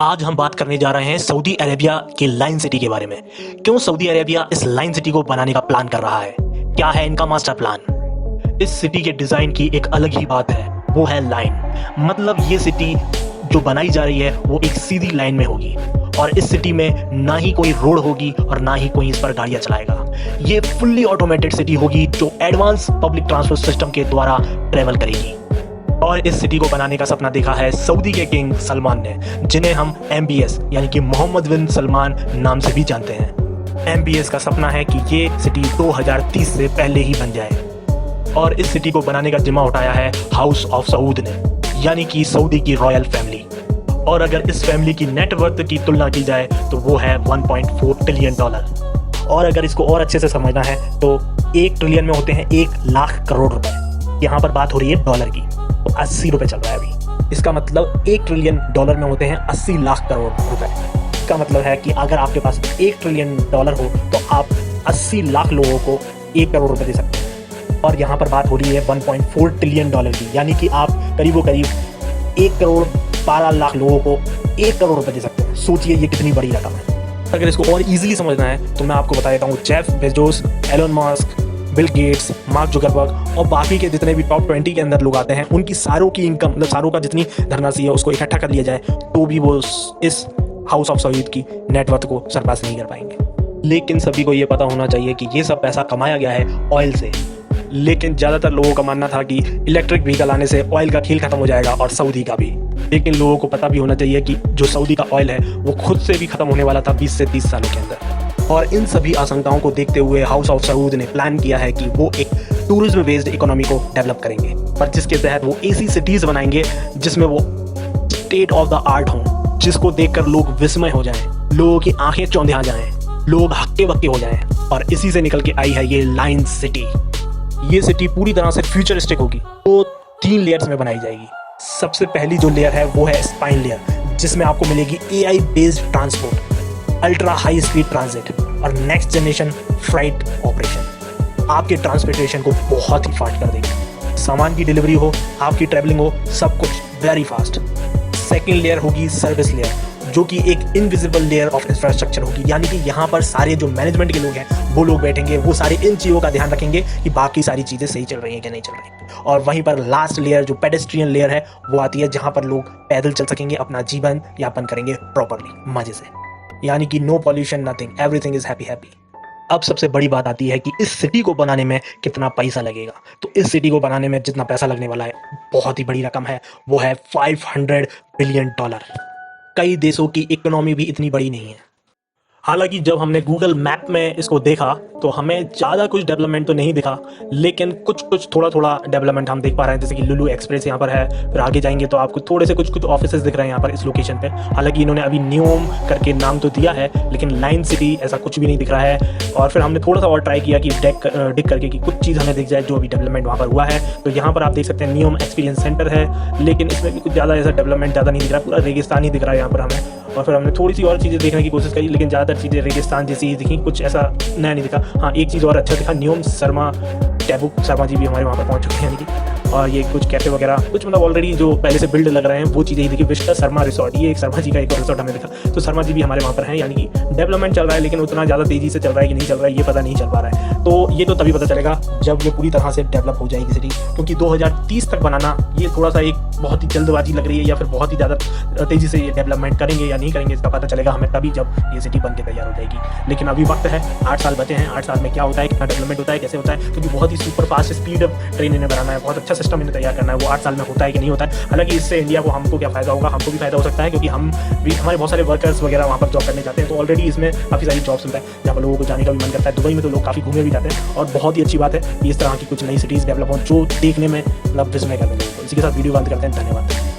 आज हम बात करने जा रहे हैं सऊदी अरेबिया के लाइन सिटी के बारे में। क्यों सऊदी अरेबिया इस लाइन सिटी को बनाने का प्लान कर रहा है, क्या है इनका मास्टर प्लान। इस सिटी के डिजाइन की एक अलग ही बात है, वो है लाइन। मतलब ये सिटी जो बनाई जा रही है वो एक सीधी लाइन में होगी और इस सिटी में ना ही कोई रोड होगी और ना ही कोई इस पर गाड़ियां चलाएगा। ये फुल्ली ऑटोमेटेड सिटी होगी जो एडवांस पब्लिक ट्रांसपोर्ट सिस्टम के द्वारा ट्रेवल करेगी। और इस सिटी को बनाने का सपना देखा है सऊदी के किंग सलमान ने, जिन्हें हम MBS यानी कि मोहम्मद बिन सलमान नाम से भी जानते हैं। MBS का सपना है कि ये सिटी 2030 से पहले ही बन जाए और इस सिटी को बनाने का जिम्मा उठाया है हाउस ऑफ सऊद ने, यानी कि सऊदी की रॉयल फैमिली। और अगर इस फैमिली की नेटवर्थ की तुलना की जाए तो वो है $1.4 ट्रिलियन। और अगर इसको और अच्छे से समझना है तो 1 ट्रिलियन में होते हैं 1 लाख करोड़ रुपए। यहाँ पर बात हो रही है डॉलर की, तो 80 रुपए चल रहा है अभी। इसका मतलब 1 ट्रिलियन डॉलर में होते हैं 80 लाख करोड़ रुपए। इसका मतलब है कि अगर आपके पास 1 ट्रिलियन डॉलर हो तो आप 80 लाख लोगों को 1 करोड़ रुपए दे सकते हैं। और यहाँ पर बात हो रही है $1.4 ट्रिलियन की, यानी कि आप करीब 1 करोड़ 12 लाख लोगों को 1 करोड़ रुपए दे सकते हैं। सोचिए ये कितनी बड़ी रकम है। अगर इसको और इजीली समझना है तो मैं आपको बता देता हूँ, Jeff Bezos, Elon Musk, Bill Gates, Mark Zuckerberg और बाकी के जितने भी टॉप 20 के अंदर लोग आते हैं, उनकी सारों की इनकम, मतलब सारों का जितनी धनराशि है उसको इकट्ठा कर लिया जाए तो भी वो इस हाउस ऑफ सऊद की नेटवर्थ को सरपास नहीं कर पाएंगे। लेकिन सभी को ये पता होना चाहिए कि ये सब पैसा कमाया गया है ऑयल से। लेकिन ज़्यादातर लोगों का मानना था कि इलेक्ट्रिक व्हीकल आने से ऑयल का खेल खत्म हो जाएगा और सऊदी का भी। लेकिन लोगों को पता भी होना चाहिए कि जो सऊदी का ऑयल है वो खुद से भी खत्म होने वाला था 20 से 30 सालों के अंदर। और इन सभी आशंकाओं को देखते हुए हाउस ऑफ सऊद ने प्लान किया है कि वो एक टूरिज्म बेस्ड इकोनॉमी को डेवलप करेंगे, पर जिसके तहत वो ऐसी सिटीज़ बनाएंगे जिसमें वो स्टेट ऑफ द आर्ट हों, जिसको देखकर लोग विस्मय हो जाएं, लोगों की आंखें चौंधिया जाएं, लोग हक्के बक्के हो जाएं। और इसी से निकल के आई है ये लाइन सिटी। ये सिटी पूरी तरह से फ्यूचरिस्टिक होगी, तो 3 लेयर्स में बनाई जाएगी। सबसे पहली जो लेयर है वो है स्पाइन लेयर, जिसमें आपको मिलेगी AI based transport, ultra high speed transit और नेक्स्ट जनरेशन फ्राइट ऑपरेशन। आपके ट्रांसपोर्टेशन को बहुत ही फास्ट कर देगी। सामान की डिलीवरी हो, आपकी ट्रैवलिंग हो, सब कुछ वेरी फास्ट। सेकेंड लेयर होगी सर्विस लेयर, जो कि एक इनविजिबल लेयर ऑफ इंफ्रास्ट्रक्चर होगी, यानी कि यहाँ पर सारे जो मैनेजमेंट के लोग हैं वो लोग बैठेंगे, वो सारे इन चीज़ों का ध्यान रखेंगे कि बाकी सारी चीज़ें सही चल रही हैं कि नहीं चल रही। और वहीं पर लास्ट लेयर जो पेडेस्ट्रियन लेयर है वो आती है, जहाँ पर लोग पैदल चल सकेंगे, अपना जीवन यापन करेंगे प्रॉपरली मजे से, यानी कि no pollution, nothing, everything is happy. अब सबसे बड़ी बात आती है कि इस सिटी को बनाने में कितना पैसा लगेगा। तो इस सिटी को बनाने में जितना पैसा लगने वाला है बहुत ही बड़ी रकम है, वो है $500 बिलियन। कई देशों की इकोनॉमी भी इतनी बड़ी नहीं है। हालांकि जब हमने गूगल मैप में इसको देखा तो हमें ज़्यादा कुछ डेवलपमेंट तो नहीं दिखा, लेकिन कुछ थोड़ा डेवलपमेंट हम देख पा रहे हैं। जैसे कि लुलु एक्सप्रेस यहाँ पर है, फिर आगे जाएंगे तो आपको थोड़े से कुछ ऑफिसेस दिख रहे हैं यहाँ पर इस लोकेशन पे। हालांकि इन्होंने अभी न्यूम करके नाम तो दिया है, लेकिन लाइन सिटी ऐसा कुछ भी नहीं दिख रहा है। और फिर हमने थोड़ा सा और ट्राई किया कि डिग करके कि कुछ चीज़ हमें दिख जाए जो अभी डेवलपमेंट वहाँ पर हुआ है। तो यहाँ पर आप देख सकते हैं न्यूम एक्सपीरियंस सेंटर है, लेकिन इसमें भी कुछ ज़्यादा ऐसा डेवलपमेंट ज़्यादा नहीं दिख रहा है, पूरा रेगिस्तान ही दिख रहा है यहाँ पर हमें। और फिर हमने थोड़ी सी और चीज़ें देखने की कोशिश करी, लेकिन ज़्यादातर चीज़ें रेगिस्तान जैसी ही दिखी, कुछ ऐसा नया नहीं दिखा। हाँ, एक चीज़ और अच्छा दिखा, न्यूम शर्मा टैबुक शर्मा जी भी हमारे वहाँ पर पहुँच चुके हैं, यानी कि और ये कुछ कैफे वगैरह कुछ मतलब ऑलरेडी जो पहले से बिल्ड लग रहे हैं वो चीज़ें ही दिखी। विश्व शर्मा रिसोर्ट, ये एक शर्मा जी का एक और रिसोर्ट हमें दिखा, तो शर्मा जी भी हमारे वहाँ पर हैं। यानी कि डेवलपमेंट चल रहा है, लेकिन उतना ज़्यादा तेज़ी से चल रहा है कि नहीं चल रहा है ये पता नहीं चल पा रहा है। तो ये तो तभी पता चलेगा जब ये पूरी तरह से डेवलप हो जाएगी सिटी, क्योंकि 2030 तक बनाना ये थोड़ा सा एक बहुत ही जल्दबाजी लग रही है, या फिर बहुत ही ज़्यादा तेज़ी से ये डेवलपमेंट करेंगे या नहीं करेंगे इसका पता चलेगा हमें तभी जब ये सिटी बन के तैयार हो जाएगी। लेकिन अभी वक्त है, 8 साल बचे हैं। 8 साल में क्या होता है, कितना डेवलपमेंट होता है, कैसे होता है, क्योंकि बहुत ही सुपर फास्ट स्पीड ट्रेन इन्हें बनाना है, बहुत अच्छा सिस्टम इन्हें तैयार करना है। वो 8 साल में होता है कि नहीं होता है। हालांकि इससे इंडिया को, हमको क्या फ़ायदा होगा, हमको भी फ़ायदा हो सकता है, क्योंकि हम भी, हमारे बहुत सारे वर्कर्स वगैरह वहाँ पर जॉब करने जाते हैं, तो ऑलरेडी इसमें काफ़ी सारी जॉब्स मिलता है जहाँ पर लोगों को जाने का भी मन करता है। दुबई में तो लोग काफ़ी घूमने भी जाते हैं, और बहुत ही अच्छी बात है कि इस तरह की कुछ नई सिटीज़ डेवलप हों जो देखने में मतलब विस्मय करने लगे। तो इसी के साथ वीडियो बंद करते हैं। धन्यवाद।